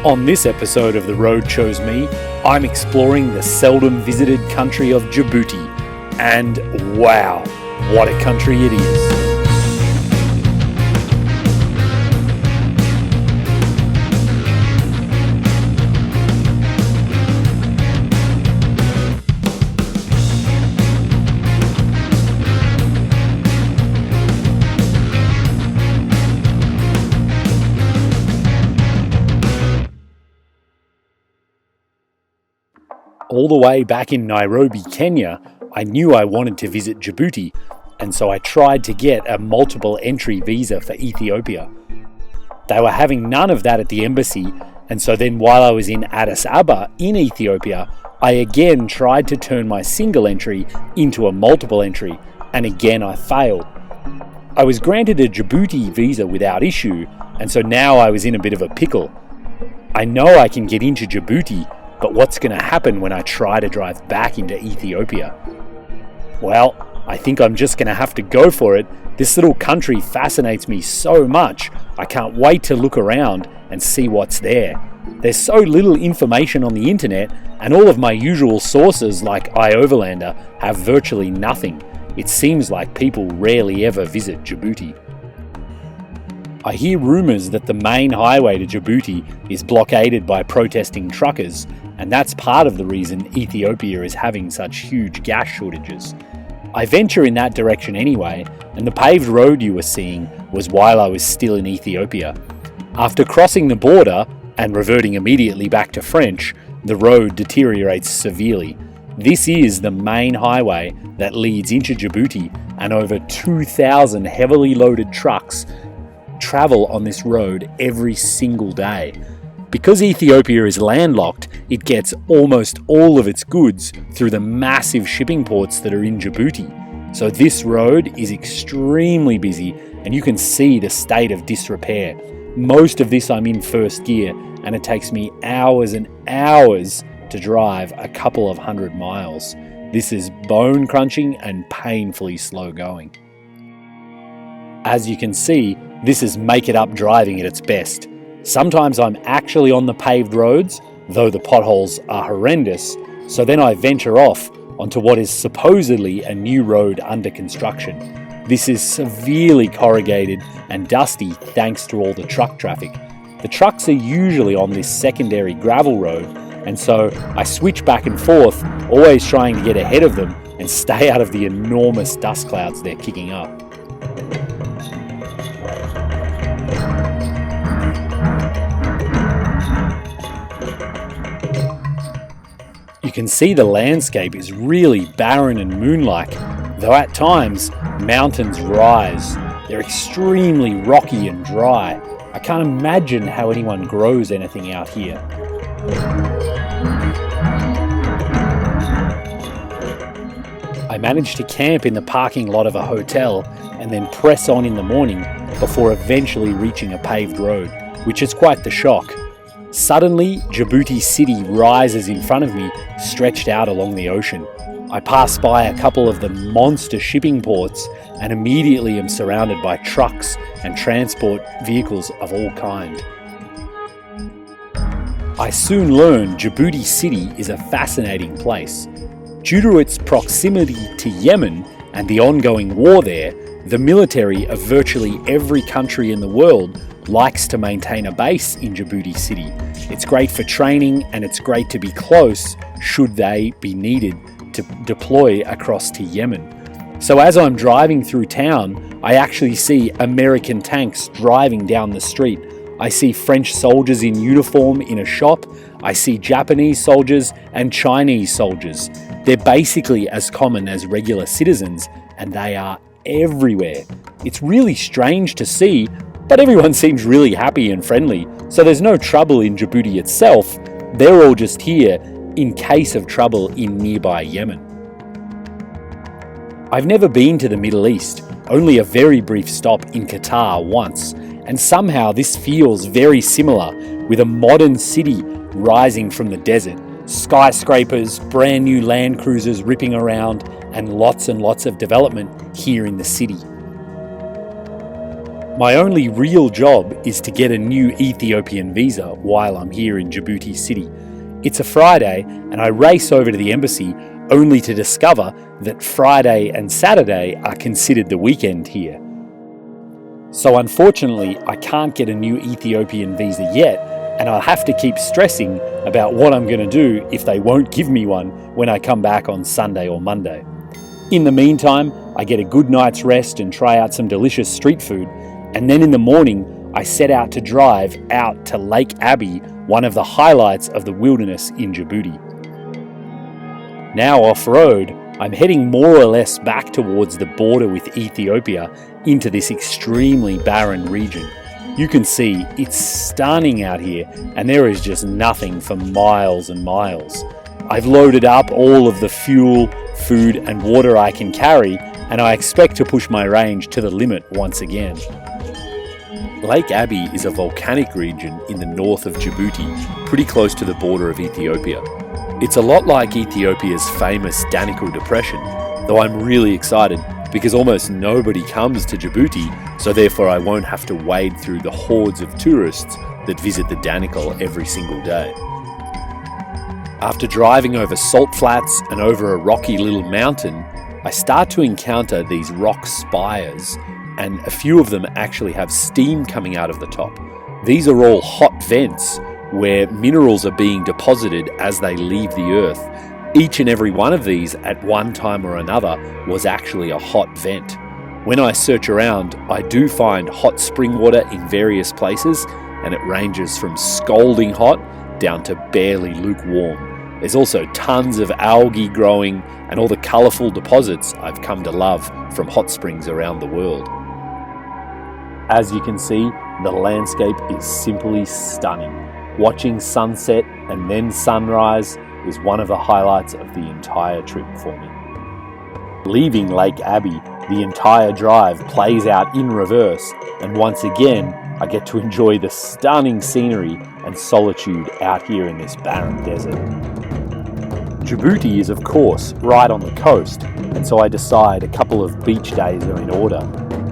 On this episode of The Road Chose Me, I'm exploring the seldom visited country of Djibouti. And wow, what a country it is. All the way back in Nairobi, Kenya, I knew I wanted to visit Djibouti, and so I tried to get a multiple entry visa for Ethiopia. They were having none of that at the embassy, and so then while I was in Addis Ababa in Ethiopia, I again tried to turn my single entry into a multiple entry, and again I failed. I was granted a Djibouti visa without issue, and so now I was in a bit of a pickle. I know I can get into Djibouti, but what's going to happen when I try to drive back into Ethiopia? Well, I think I'm just going to have to go for it. This little country fascinates me so much. I can't wait to look around and see what's there. There's so little information on the internet, and all of my usual sources like iOverlander have virtually nothing. It seems like people rarely ever visit Djibouti. I hear rumours that the main highway to Djibouti is blockaded by protesting truckers, and that's part of the reason Ethiopia is having such huge gas shortages. I venture in that direction anyway, and the paved road you were seeing was while I was still in Ethiopia. After crossing the border and reverting immediately back to French, the road deteriorates severely. This is the main highway that leads into Djibouti, and over 2,000 heavily loaded trucks travel on this road every single day. Because Ethiopia is landlocked, it gets almost all of its goods through the massive shipping ports that are in Djibouti. So this road is extremely busy, and you can see the state of disrepair. Most of this I'm in first gear, and it takes me hours and hours to drive a couple of 100 miles. This is bone crunching and painfully slow going. As you can see, this is make it up driving at its best. Sometimes I'm actually on the paved roads, though the potholes are horrendous, so then I venture off onto what is supposedly a new road under construction. This is severely corrugated and dusty thanks to all the truck traffic. The trucks are usually on this secondary gravel road, and so I switch back and forth, always trying to get ahead of them and stay out of the enormous dust clouds they're kicking up. You can see the landscape is really barren and moon-like, though at times mountains rise. They're extremely rocky and dry. I can't imagine how anyone grows anything out here. I managed to camp in the parking lot of a hotel and then press on in the morning before eventually reaching a paved road, which is quite the shock. Suddenly, Djibouti City rises in front of me, stretched out along the ocean. I pass by a couple of the monster shipping ports and immediately am surrounded by trucks and transport vehicles of all kind. I soon learned Djibouti City is a fascinating place. Due to its proximity to Yemen and the ongoing war there, the military of virtually every country in the world likes to maintain a base in Djibouti City. It's great for training, and it's great to be close should they be needed to deploy across to Yemen. So as I'm driving through town, I actually see American tanks driving down the street. I see French soldiers in uniform in a shop. I see Japanese soldiers and Chinese soldiers. They're basically as common as regular citizens, and they are everywhere. It's really strange to see, but everyone seems really happy and friendly, so there's no trouble in Djibouti itself. They're all just here in case of trouble in nearby Yemen. I've never been to the Middle East, only a very brief stop in Qatar once, and somehow this feels very similar, with a modern city rising from the desert. Skyscrapers, brand new Land Cruisers ripping around, and lots of development here in the city. My only real job is to get a new Ethiopian visa while I'm here in Djibouti City. It's a Friday and I race over to the embassy only to discover that Friday and Saturday are considered the weekend here. So unfortunately, I can't get a new Ethiopian visa yet, and I'll have to keep stressing about what I'm going to do if they won't give me one when I come back on Sunday or Monday. In the meantime, I get a good night's rest and try out some delicious street food, and then in the morning, I set out to drive out to Lake Abbey, one of the highlights of the wilderness in Djibouti. Now off-road, I'm heading more or less back towards the border with Ethiopia into this extremely barren region. You can see it's stunning out here and there is just nothing for miles and miles. I've loaded up all of the fuel, food and water I can carry, and I expect to push my range to the limit once again. Lake Abbey is a volcanic region in the north of Djibouti, pretty close to the border of Ethiopia. It's a lot like Ethiopia's famous Danakil Depression, though I'm really excited because almost nobody comes to Djibouti, so therefore I won't have to wade through the hordes of tourists that visit the Danakil every single day. After driving over salt flats and over a rocky little mountain, I start to encounter these rock spires, and a few of them actually have steam coming out of the top. These are all hot vents where minerals are being deposited as they leave the earth. Each and every one of these at one time or another was actually a hot vent. When I search around, I do find hot spring water in various places, and it ranges from scalding hot down to barely lukewarm. There's also tons of algae growing and all the colourful deposits I've come to love from hot springs around the world. As you can see, the landscape is simply stunning. Watching sunset and then sunrise is one of the highlights of the entire trip for me. Leaving Lake Abbey, the entire drive plays out in reverse, and once again I get to enjoy the stunning scenery and solitude out here in this barren desert. Djibouti is of course right on the coast, and so I decide a couple of beach days are in order.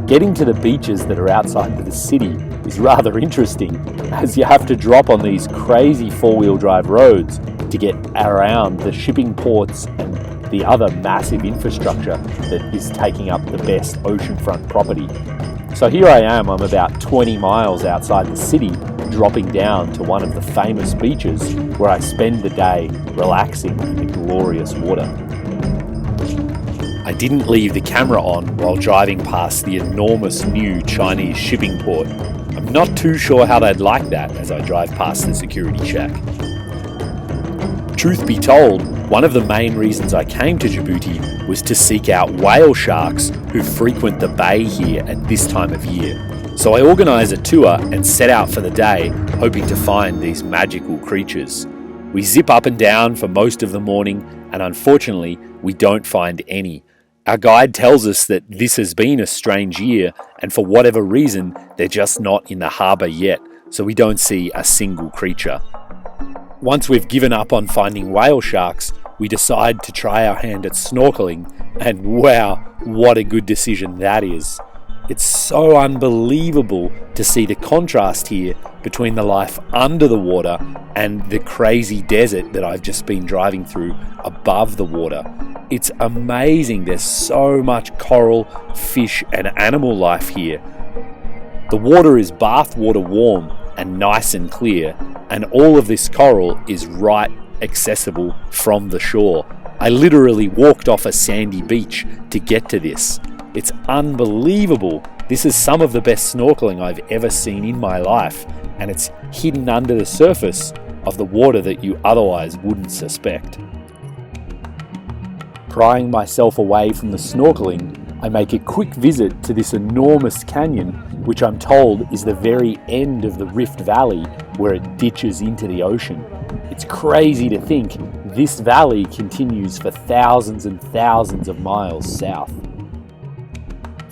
Getting to the beaches that are outside of the city is rather interesting, as you have to drop on these crazy four-wheel drive roads to get around the shipping ports and the other massive infrastructure that is taking up the best oceanfront property. So here I am, I'm about 20 miles outside the city, dropping down to one of the famous beaches where I spend the day relaxing in the glorious water. I didn't leave the camera on while driving past the enormous new Chinese shipping port. I'm not too sure how they'd like that as I drive past the security check. Truth be told, one of the main reasons I came to Djibouti was to seek out whale sharks who frequent the bay here at this time of year. So I organised a tour and set out for the day, hoping to find these magical creatures. We zip up and down for most of the morning, and unfortunately, we don't find any. Our guide tells us that this has been a strange year, and for whatever reason, they're just not in the harbour yet, so we don't see a single creature. Once we've given up on finding whale sharks, we decide to try our hand at snorkeling, and wow, what a good decision that is. It's so unbelievable to see the contrast here between the life under the water and the crazy desert that I've just been driving through above the water. It's amazing, there's so much coral, fish and animal life here. The water is bathwater warm and nice and clear, and all of this coral is right accessible from the shore. I literally walked off a sandy beach to get to this. It's unbelievable. This is some of the best snorkeling I've ever seen in my life, and it's hidden under the surface of the water that you otherwise wouldn't suspect. Prying myself away from the snorkeling, I make a quick visit to this enormous canyon, which I'm told is the very end of the Rift Valley where it ditches into the ocean. It's crazy to think this valley continues for thousands and thousands of miles south.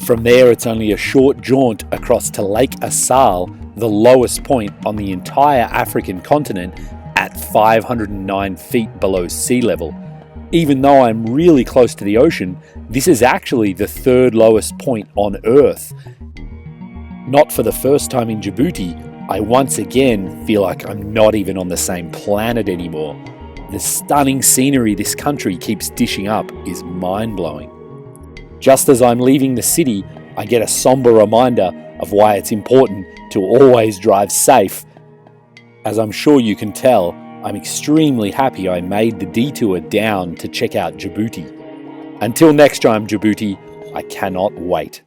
From there, it's only a short jaunt across to Lake Assal, the lowest point on the entire African continent at 509 feet below sea level. Even though I'm really close to the ocean, this is actually the third lowest point on Earth. Not for the first time in Djibouti, I once again feel like I'm not even on the same planet anymore. The stunning scenery this country keeps dishing up is mind-blowing. Just as I'm leaving the city, I get a somber reminder of why it's important to always drive safe. As I'm sure you can tell, I'm extremely happy I made the detour down to check out Djibouti. Until next time, Djibouti, I cannot wait.